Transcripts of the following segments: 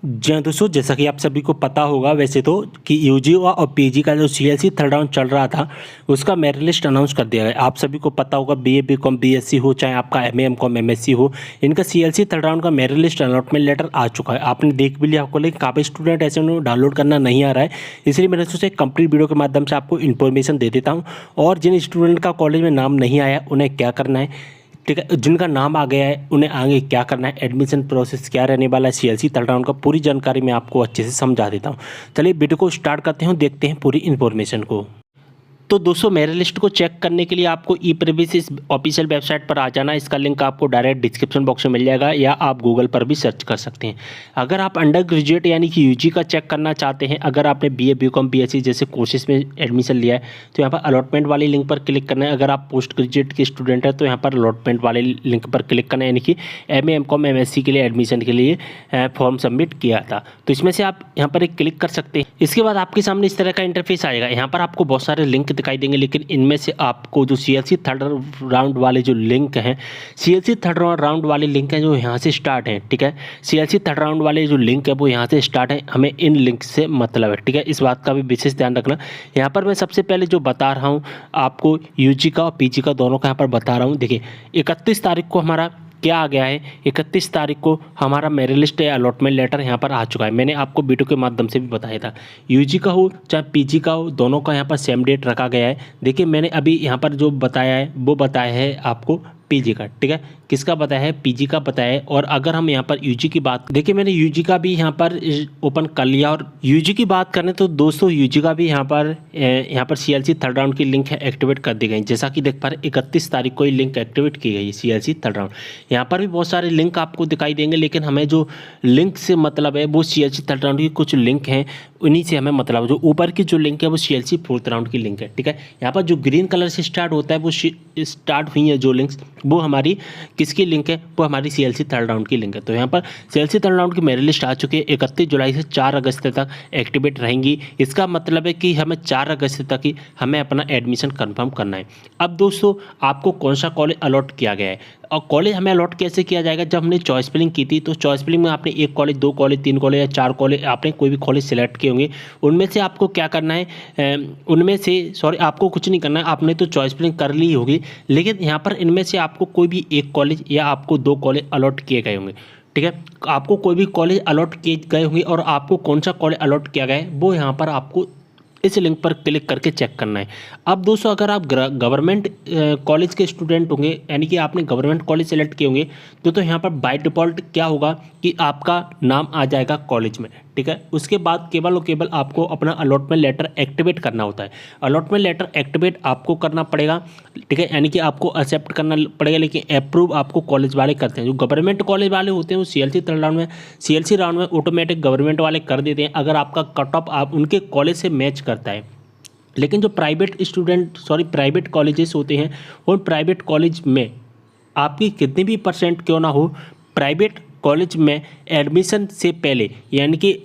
जी हाँ दोस्तों, जैसा कि आप सभी को पता होगा वैसे तो कि यूजी और पीजी का जो सीएलसी थर्ड राउंड चल रहा था उसका मेरिट लिस्ट अनाउंस कर दिया गया। आप सभी को पता होगा बीए बीकॉम बीएससी हो चाहे आपका एमए एमकॉम एमएससी हो, इनका सीएलसी थर्ड राउंड का मेरिट लिस्ट अलॉटमेंट लेटर आ चुका है। आपने देख भी लिया आपको, लेकिन काफ़ी स्टूडेंट ऐसे उन्हें डाउनलोड करना नहीं आ रहा है, इसलिए मैंने सोचा कंप्लीट वीडियो के माध्यम से आपको इन्फॉर्मेशन दे देता हूँ। और जिन स्टूडेंट का कॉलेज में नाम नहीं आया उन्हें क्या करना है, ठीक है, जिनका नाम आ गया है उन्हें आगे क्या करना है, एडमिशन प्रोसेस क्या रहने वाला है, सीएलसी थर्ड राउंड का पूरी जानकारी मैं आपको अच्छे से समझा देता हूँ। चलिए वीडियो को स्टार्ट करते हैं, देखते हैं पूरी इन्फॉर्मेशन को। तो दोस्तों मेरिट लिस्ट को चेक करने के लिए आपको ई प्रीवियस इस ऑफिशियल वेबसाइट पर आ जाना। इसका लिंक आपको डायरेक्ट डिस्क्रिप्शन बॉक्स में मिल जाएगा या आप गूगल पर भी सर्च कर सकते हैं। अगर आप अंडर ग्रेजुएट यानी कि यूजी का चेक करना चाहते हैं, अगर आपने बीए बीकॉम बीएससी जैसे कोर्सेज में एडमिशन लिया है तो यहाँ पर अलॉटमेंट वाली लिंक पर क्लिक करना है। अगर आप पोस्ट ग्रेजुएट के स्टूडेंट हैं तो यहाँ पर अलॉटमेंट वाले लिंक पर क्लिक करना है, यानी कि एमए एमकॉम एमएससी के लिए एडमिशन के लिए फॉर्म सबमिट किया था तो इसमें से आप यहाँ पर एक क्लिक कर सकते हैं। इसके बाद आपके सामने इस तरह का इंटरफेस आएगा। यहाँ पर आपको बहुत सारे लिंक दिखाई देंगे, लेकिन इनमें से आपको जो सीएलसी थर्ड राउंड वाले जो लिंक हैं, सीएलसी थर्ड राउंड वाले लिंक हैं जो यहाँ से स्टार्ट हैं, ठीक है, सीएलसी थर्ड राउंड वाले जो लिंक है वो यहाँ से स्टार्ट है। हमें इन लिंक से मतलब है, ठीक है, इस बात का भी विशेष ध्यान रखना। यहाँ पर मैं सबसे पहले जो बता रहा हूँ आपको यूजी का और पीजी का दोनों का यहाँ पर बता रहा हूँ। देखिए 31 तारीख को हमारा क्या आ गया है, 31 तारीख को हमारा मेरिट लिस्ट या अलॉटमेंट लेटर यहाँ पर आ चुका है। मैंने आपको वीडियो के माध्यम से भी बताया था, यूजी का हो चाहे पीजी का हो दोनों का यहाँ पर सेम डेट रखा गया है। देखिए मैंने अभी यहाँ पर जो बताया है वो बताया है आपको पीजी का, ठीक है, किसका बताया है, पीजी का बताया है। और अगर हम यहाँ पर यूजी की बात, देखिए मैंने यूजी का भी यहाँ पर ओपन कर लिया। और यूजी की बात करें तो दोस्तों यूजी का भी यहाँ पर सीएलसी थर्ड राउंड की लिंक है एक्टिवेट कर दी गई। जैसा कि देख पा रहे 31 तारीख को ये लिंक एक्टिवेट की गई है सीएलसी थर्ड राउंड। यहाँ पर भी बहुत सारे लिंक आपको दिखाई देंगे, लेकिन हमें जो लिंक से मतलब है वो सीएलसी थर्ड राउंड की कुछ लिंक हैं, उन्हीं से हमें मतलब। जो ऊपर की जो लिंक है वो सीएलसी फोर्थ राउंड की लिंक है, ठीक है। यहाँ पर जो ग्रीन कलर से स्टार्ट होता है वो स्टार्ट हुई है जो लिंक्स, वो हमारी किसकी लिंक है, वो हमारी सीएलसी थर्ड राउंड की लिंक है। तो यहाँ पर सीएलसी थर्ड राउंड की मेरिट लिस्ट आ चुकी है, 31 जुलाई से 4 अगस्त तक एक्टिवेट रहेंगी। इसका मतलब है कि हमें 4 अगस्त तक ही हमें अपना एडमिशन कंफर्म करना है। अब दोस्तों आपको कौन सा कॉलेज अलॉट किया गया है और कॉलेज हमें अलॉट कैसे किया जाएगा। जब हमने चॉइस फिलिंग की थी तो चॉइस फिलिंग में आपने 1 कॉलेज 2 कॉलेज 3 कॉलेज या 4 कॉलेज आपने कोई भी कॉलेज सेलेक्ट किए होंगे। उनमें से आपको क्या करना है, आपको कुछ नहीं करना है, आपने तो चॉइस फिलिंग कर ली होगी, लेकिन यहाँ पर इनमें से आपको कोई भी 1 कॉलेज या आपको 2 कॉलेज अलॉट किए गए होंगे, ठीक है। आपको कोई भी कॉलेज अलॉट किए गए होंगे और आपको कौन सा कॉलेज अलॉट किया गया है वो यहाँ पर आपको इस लिंक पर क्लिक करके चेक करना है। अब दोस्तों अगर आप गवर्नमेंट कॉलेज के स्टूडेंट होंगे, यानी कि आपने गवर्नमेंट कॉलेज सेलेक्ट किए होंगे, तो यहाँ पर बाय डिफ़ॉल्ट क्या होगा कि आपका नाम आ जाएगा कॉलेज में, ठीक है। उसके बाद केवल और केवल आपको अपना अलॉटमेंट लेटर एक्टिवेट करना होता है। अलॉटमेंट लेटर एक्टिवेट आपको करना पड़ेगा, ठीक है, यानी कि आपको एक्सेप्ट करना पड़ेगा, लेकिन अप्रूव आपको कॉलेज वाले करते हैं। जो गवर्नमेंट कॉलेज वाले होते हैं वो सीएलसी थर्ड राउंड में, सीएलसी राउंड में ऑटोमेटिक गवर्नमेंट वाले कर देते हैं अगर आपका कट ऑफ आप उनके कॉलेज से मैच करता है। लेकिन जो प्राइवेट कॉलेजेस होते हैं, उन प्राइवेट कॉलेज में आपकी कितनी भी परसेंट क्यों ना हो, प्राइवेट कॉलेज में एडमिशन से पहले यानी कि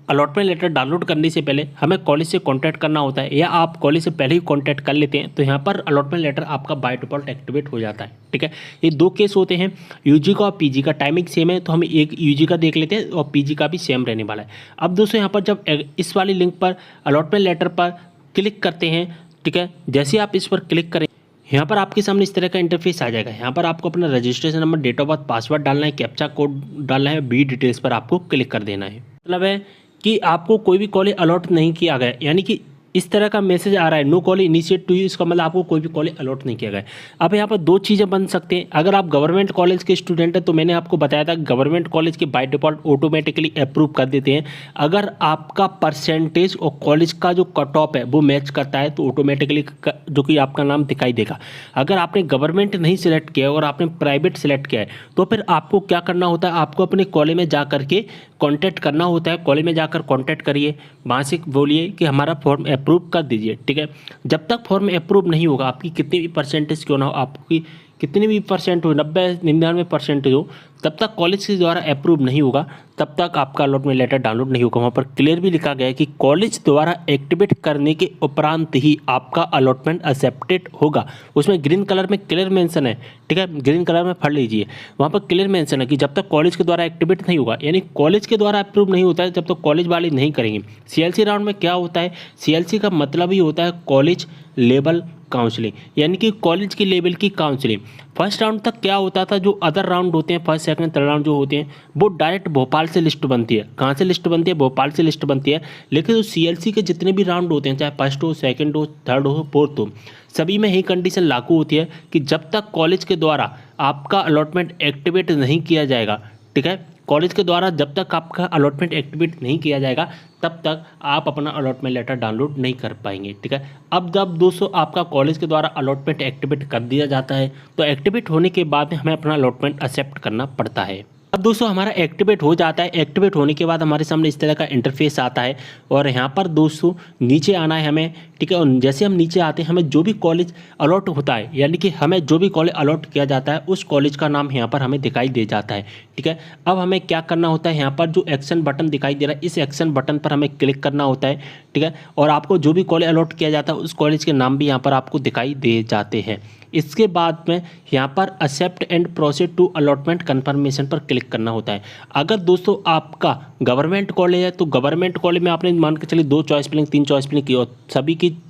अलॉटमेंट लेटर डाउनलोड करने से पहले हमें कॉलेज से कांटेक्ट करना होता है, या आप कॉलेज से पहले ही कांटेक्ट कर लेते हैं तो यहाँ पर अलॉटमेंट लेटर आपका बाय डिफ़ॉल्ट एक्टिवेट हो जाता है, ठीक है। ये 2 केस होते हैं, यूजी का और पीजी का। टाइमिंग सेम है तो हम एक यूजी का देख लेते हैं और पीजी का भी सेम रहने वाला है। अब दोस्तों यहाँ पर जब इस वाली लिंक पर अलॉटमेंट लेटर पर क्लिक करते हैं, ठीक है, जैसे आप इस पर क्लिक करें यहाँ पर आपके सामने इस तरह का इंटरफेस आ जाएगा। यहाँ पर आपको अपना registration number, date of birth, password डालना है, कैप्चा कोड डालना है, बी डिटेल्स पर आपको क्लिक कर देना है। मतलब है कि आपको कोई भी कॉलेज अलॉट नहीं किया गया, यानी कि इस तरह का मैसेज आ रहा है, no college initiate to you, इसका मतलब आपको कोई भी कॉलेज अलॉट नहीं किया गया है। अब यहाँ पर 2 चीज़ें बन सकते हैं। अगर आप गवर्नमेंट कॉलेज के स्टूडेंट हैं तो मैंने आपको बताया था गवर्नमेंट कॉलेज के बाय डिफ़ॉल्ट ऑटोमेटिकली अप्रूव कर देते हैं। अगर आपका परसेंटेज और कॉलेज का जो कट ऑफ है वो मैच करता है तो ऑटोमेटिकली जो कि आपका नाम दिखाई देगा। अगर आपने गवर्नमेंट नहीं सिलेक्ट किया और आपने प्राइवेट सेलेक्ट किया है तो फिर आपको क्या करना होता है, आपको अपने कॉलेज में जा करके कॉन्टैक्ट करना होता है। कॉलेज में जाकर कॉन्टैक्ट करिए, वहाँ से बोलिए कि हमारा फॉर्म अप्रूव कर दीजिए, ठीक है। जब तक फॉर्म अप्रूव नहीं होगा, आपकी कितनी भी परसेंटेज क्यों ना हो, आपकी कितनी भी परसेंट हो, 90-99% हो, तब तक कॉलेज के द्वारा अप्रूव नहीं होगा, तब तक आपका अलॉटमेंट लेटर डाउनलोड नहीं होगा। वहाँ पर क्लियर भी लिखा गया है कि कॉलेज द्वारा एक्टिवेट करने के उपरांत ही आपका अलॉटमेंट एक्सेप्टेड होगा। उसमें ग्रीन कलर में क्लियर मेंशन है, ठीक है, ग्रीन कलर में पढ़ लीजिए, वहाँ पर क्लियर मेंशन है कि जब तक कॉलेज के द्वारा एक्टिवेट नहीं होगा, यानी कॉलेज के द्वारा अप्रूव नहीं होता है जब तक कॉलेज वाले नहीं करेंगे। सीएलसी राउंड में क्या होता है, सीएलसी का मतलब ही होता है कॉलेज लेवल काउंसलिंग, यानी कि कॉलेज के लेवल की काउंसलिंग। फर्स्ट राउंड तक क्या होता था, जो अदर राउंड होते हैं, फर्स्ट सेकंड थर्ड राउंड जो होते हैं, वो डायरेक्ट भोपाल से लिस्ट बनती है। कहाँ से लिस्ट बनती है, भोपाल से लिस्ट बनती है। लेकिन जो सीएलसी के जितने भी राउंड होते हैं, चाहे फर्स्ट हो, सेकंड हो, थर्ड हो, फोर्थ हो, सभी में यही कंडीशन लागू होती है कि जब तक कॉलेज के द्वारा आपका अलॉटमेंट एक्टिवेट नहीं किया जाएगा, ठीक है, कॉलेज के द्वारा जब तक आपका अलॉटमेंट एक्टिवेट नहीं किया जाएगा तब तक आप अपना अलॉटमेंट लेटर डाउनलोड नहीं कर पाएंगे, ठीक है। अब जब दोस्तों आपका कॉलेज के द्वारा अलॉटमेंट एक्टिवेट कर दिया जाता है तो एक्टिवेट होने के बाद में हमें अपना अलॉटमेंट एक्सेप्ट करना पड़ता है। अब दोस्तों हमारा एक्टिवेट हो जाता है, एक्टिवेट होने के बाद हमारे सामने इस तरह का इंटरफेस आता है और यहाँ पर दोस्तों नीचे आना है हमें, ठीक है। और जैसे हम नीचे आते हैं हमें जो भी कॉलेज अलॉट होता है, यानी कि हमें जो भी कॉलेज अलॉट किया जाता है उस कॉलेज का नाम यहाँ पर हमें दिखाई दे जाता है, ठीक है। अब हमें क्या करना होता है, यहाँ पर जो एक्शन बटन दिखाई दे रहा है इस एक्शन बटन पर हमें क्लिक करना होता है, ठीक है। और आपको जो भी कॉलेज अलॉट किया जाता है उस कॉलेज के नाम भी यहाँ पर आपको दिखाई दे जाते हैं। इसके बाद में यहाँ पर accept and proceed to allotment confirmation पर क्लिक करना होता है। अगर दोस्तों आपका गवर्नमेंट कॉलेज है तो गवर्नमेंट कॉलेज में आपने मान के चलिए 2 चॉइस फिलिंग 3 चॉइस फिलिंग की और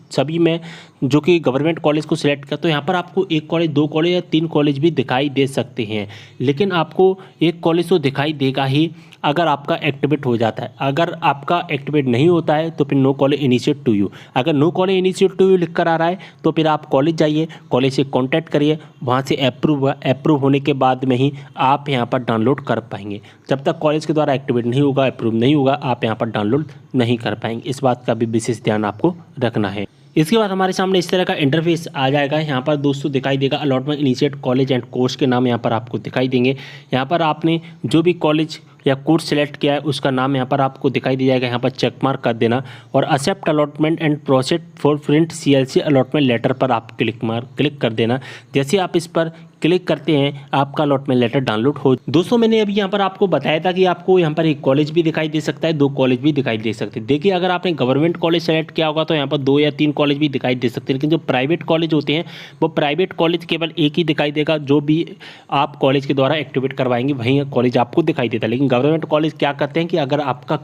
सभी में जो कि गवर्नमेंट कॉलेज को सिलेक्ट कर, तो यहाँ पर आपको 1 कॉलेज 2 कॉलेज या 3 कॉलेज भी दिखाई दे सकते हैं। लेकिन आपको 1 कॉलेज तो दिखाई देगा ही अगर आपका एक्टिवेट हो जाता है। अगर आपका एक्टिवेट नहीं होता है तो फिर no college initiate to you. अगर no college initiate to you लिख कर आ रहा है तो फिर आप कॉलेज जाइए, कॉलेज से कॉन्टैक्ट करिए, वहाँ से अप्रूव होने के बाद में ही आप यहाँ पर डाउनलोड कर पाएंगे। जब तक कॉलेज के द्वारा एक्टिवेट नहीं होगा, अप्रूव नहीं होगा, आप यहाँ पर डाउनलोड नहीं कर पाएंगे। इस बात का भी विशेष ध्यान आपको रखना है। इसके बाद हमारे सामने इस तरह का इंटरफेस आ जाएगा। यहाँ पर दोस्तों दिखाई देगा allotment initiate college and course के नाम यहाँ पर आपको दिखाई देंगे। यहाँ पर आपने जो भी कॉलेज या कोर्स सेलेक्ट किया है उसका नाम यहाँ पर आपको दिखाई दे जाएगा। यहाँ पर चेक मार्क कर देना और accept allotment and proceed for print CLC allotment letter पर आप क्लिक कर देना। जैसे आप इस पर क्लिक करते हैं आपका अलॉटमेंट लेटर डाउनलोड हो। दोस्तों मैंने अभी यहाँ पर आपको बताया था कि आपको यहाँ पर 1 कॉलेज भी दिखाई दे सकता है, 2 कॉलेज भी दिखाई दे सकते हैं। देखिए अगर आपने गवर्नमेंट कॉलेज सेलेक्ट किया होगा तो यहाँ पर 2 या 3 कॉलेज भी दिखाई दे सकते हैं। लेकिन जो प्राइवेट कॉलेज होते हैं वो प्राइवेट कॉलेज केवल 1 ही दिखाई देगा। जो भी आप कॉलेज के द्वारा एक्टिवेट करवाएंगे वहीं कॉलेज आपको दिखाई देता है। लेकिन गवर्नमेंट कॉलेज क्या करते हैं कि अगर आपका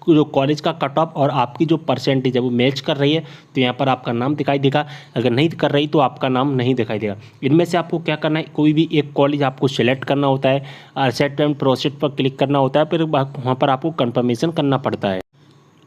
जो कॉलेज का कट ऑफ और आपकी जो परसेंटेज है वो मैच कर रही है तो यहाँ पर आपका नाम दिखाई देगा, अगर नहीं कर रही तो आपका नाम नहीं दिखाई देगा। इनमें से आपको क्या करना है, कोई भी 1 कॉलेज आपको सेलेक्ट करना होता है, एक्सेप्ट एंड प्रोसीड पर क्लिक करना होता है, फिर वहाँ पर आपको कंफर्मेशन करना पड़ता है।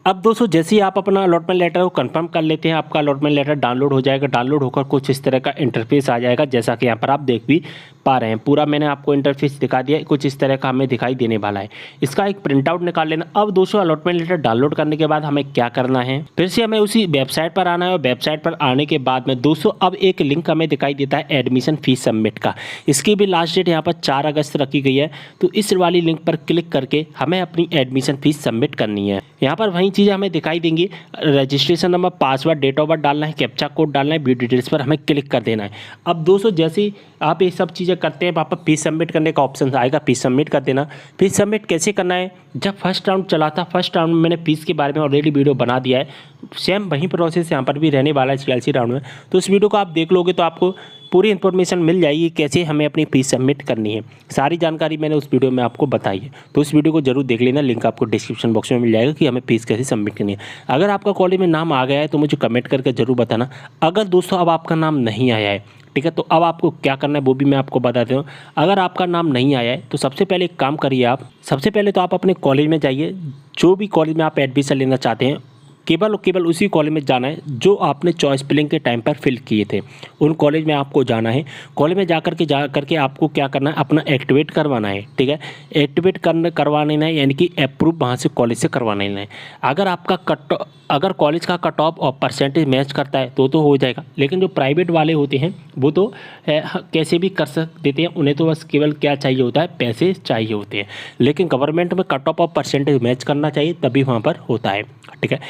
अब दोस्तों जैसे ही आप अपना अलॉटमेंट लेटर को कंफर्म कर लेते हैं आपका अलॉटमेंट लेटर डाउनलोड हो जाएगा। डाउनलोड होकर कुछ इस तरह का इंटरफेस आ जाएगा, जैसा कि यहाँ पर आप देख भी पा रहे हैं। पूरा मैंने आपको इंटरफेस दिखा दिया, कुछ इस तरह का हमें दिखाई देने वाला है। इसका एक प्रिंट आउट निकाल लेना। अब दोस्तों अलॉटमेंट लेटर डाउनलोड करने के बाद हमें क्या करना है, फिर से हमें उसी वेबसाइट पर आना है और वेबसाइट पर आने के बाद में दोस्तों अब एक लिंक हमें दिखाई देता है एडमिशन फीस सबमिट का। इसकी भी लास्ट डेट यहाँ पर 4 अगस्त रखी गई है। तो इस वाली लिंक पर क्लिक करके हमें अपनी एडमिशन फीस सबमिट करनी है। यहाँ पर वही चीज़ें हमें दिखाई देंगी, registration number, password, date of birth डालना है, कैप्चा कोड डालना है, व्यू डिटेल्स पर हमें क्लिक कर देना है। अब दोस्तों जैसे ही आप ये सब चीज़ें करते हैं वहाँ पर फीस सबमिट करने का ऑप्शन आएगा, फीस सबमिट कर देना। फीस सबमिट कैसे करना है, जब फर्स्ट राउंड चला था, फर्स्ट राउंड में मैंने फीस के बारे में ऑलरेडी वीडियो बना दिया है। सेम वही प्रोसेस यहाँ पर भी रहने वाला है सीएलसी राउंड में। तो इस वीडियो को आप देख लोगे तो आपको पूरी इन्फॉर्मेशन मिल जाएगी कैसे हमें अपनी फीस सबमिट करनी है। सारी जानकारी मैंने उस वीडियो में आपको बताई है, तो उस वीडियो को जरूर देख लेना। लिंक आपको डिस्क्रिप्शन बॉक्स में मिल जाएगा कि हमें फीस कैसे सबमिट करनी है। अगर आपका कॉलेज में नाम आ गया है तो मुझे कमेंट करके जरूर बताना। अगर दोस्तों अब आपका नाम नहीं आया है, ठीक है, तो अब आपको क्या करना है वो भी मैं आपको बताता हूँ। अगर आपका नाम नहीं आया है तो सबसे पहले एक काम करिए आप, सबसे पहले तो आप अपने कॉलेज में जाइए। जो भी कॉलेज में आप एडमिशन लेना चाहते हैं केवल उसी कॉलेज में जाना है जो आपने चॉइस फिलिंग के टाइम पर फिल किए थे। उन कॉलेज में आपको जाना है। कॉलेज में जा करके आपको क्या करना है, अपना एक्टिवेट करवाना है, ठीक है। एक्टिवेट करवाना है यानी कि अप्रूव वहाँ से कॉलेज से करवाना है। अगर कॉलेज का कट ऑफ और परसेंटेज मैच करता है तो हो जाएगा। लेकिन जो प्राइवेट वाले होते हैं वो तो कैसे भी कर देते हैं, उन्हें तो बस केवल क्या चाहिए होता है, पैसे चाहिए होते हैं। लेकिन गवर्नमेंट में कट ऑफ और परसेंटेज मैच करना चाहिए तभी वहाँ पर होता है, ठीक है।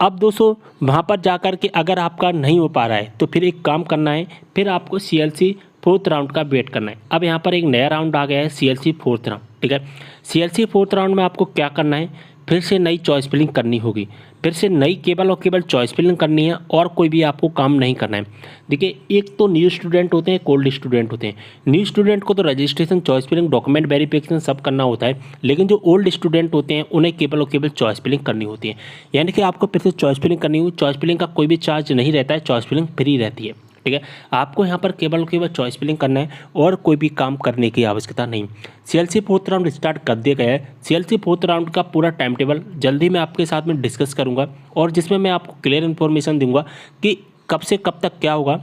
अब दोस्तों वहाँ पर जाकर के अगर आपका नहीं हो पा रहा है तो फिर एक काम करना है, फिर आपको सीएलसी फोर्थ राउंड का वेट करना है। अब यहाँ पर एक नया राउंड आ गया है CLC फोर्थ राउंड, ठीक है। CLC फोर्थ राउंड में आपको क्या करना है, फिर से नई चॉइस फिलिंग करनी होगी, फिर से नई केवल और केवल चॉइस फिलिंग करनी है और कोई भी आपको काम नहीं करना है। देखिए, एक तो न्यू स्टूडेंट होते हैं, ओल्ड स्टूडेंट होते हैं। न्यू स्टूडेंट को तो registration, choice filling, document verification सब करना होता है, लेकिन जो ओल्ड स्टूडेंट होते हैं उन्हें केवल और केवल चॉइस फिलिंग करनी होती है। यानी कि आपको फिर से चॉइस फिलिंग करनी होगी। चॉइस फिलिंग का कोई भी चार्ज नहीं रहता है, चॉइस फिलिंग फ्री रहती है, ठीक है। आपको यहाँ पर केवल और केवल चॉइस फिलिंग करना है और कोई भी काम करने की आवश्यकता नहीं। CLC फोर्थ राउंड स्टार्ट कर दिया गया है। CLC फोर्थ राउंड का पूरा टाइम टेबल जल्दी मैं आपके साथ में डिस्कस करूँगा और जिसमें मैं आपको क्लियर इन्फॉर्मेशन दूंगा कि कब से कब तक क्या होगा,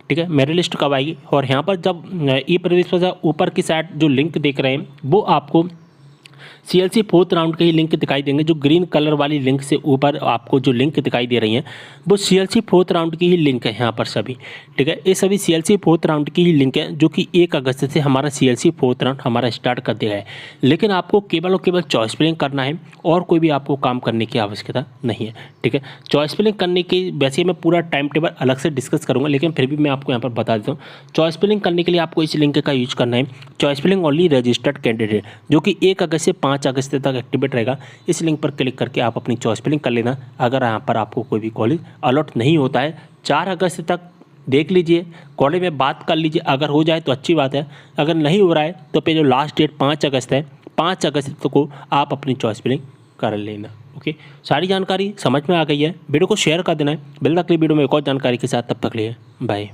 ठीक है, मेरिट लिस्ट कब आएगी। और यहाँ पर जब ई प्रवेश पर ऊपर की साइड जो लिंक देख रहे हैं वो आपको CLC फोर्थ राउंड के ही लिंक दिखाई देंगे। जो ग्रीन कलर वाली लिंक से ऊपर आपको जो लिंक दिखाई दे रही हैं वो CLC फोर्थ राउंड की ही लिंक है यहाँ पर सभी, ठीक है। ये सभी CLC फोर्थ राउंड की ही लिंक है जो कि 1 अगस्त से हमारा CLC फोर्थ राउंड हमारा स्टार्ट कर दिया है। लेकिन आपको केवल और केवल चॉइस फिलिंग करना है और कोई भी आपको काम करने की आवश्यकता नहीं है, ठीक है। चॉइस फिलिंग करने की वैसे मैं पूरा टाइम टेबल अलग से डिस्कस करूँगा, लेकिन फिर भी मैं आपको यहाँ पर बता देता हूँ। चॉइस फिलिंग करने के लिए आपको इस लिंक का यूज करना है, choice filling only registered candidate, जो कि 1 अगस्त से 5 अगस्त तक एक्टिवेट रहेगा। इस लिंक पर क्लिक करके आप अपनी चॉइस फिलिंग कर लेना। अगर यहाँ पर आपको कोई भी कॉलेज अलॉट नहीं होता है 4 अगस्त तक देख लीजिए, कॉलेज में बात कर लीजिए, अगर हो जाए तो अच्छी बात है, अगर नहीं हो रहा है तो फिर जो लास्ट डेट 5 अगस्त है, 5 अगस्त को आप अपनी चॉइस फिलिंग कर लेना। ओके, सारी जानकारी समझ में आ गई है। वीडियो को शेयर कर देना है। मिलता अगली वीडियो में एक और जानकारी के साथ, तब तक के लिए बाय।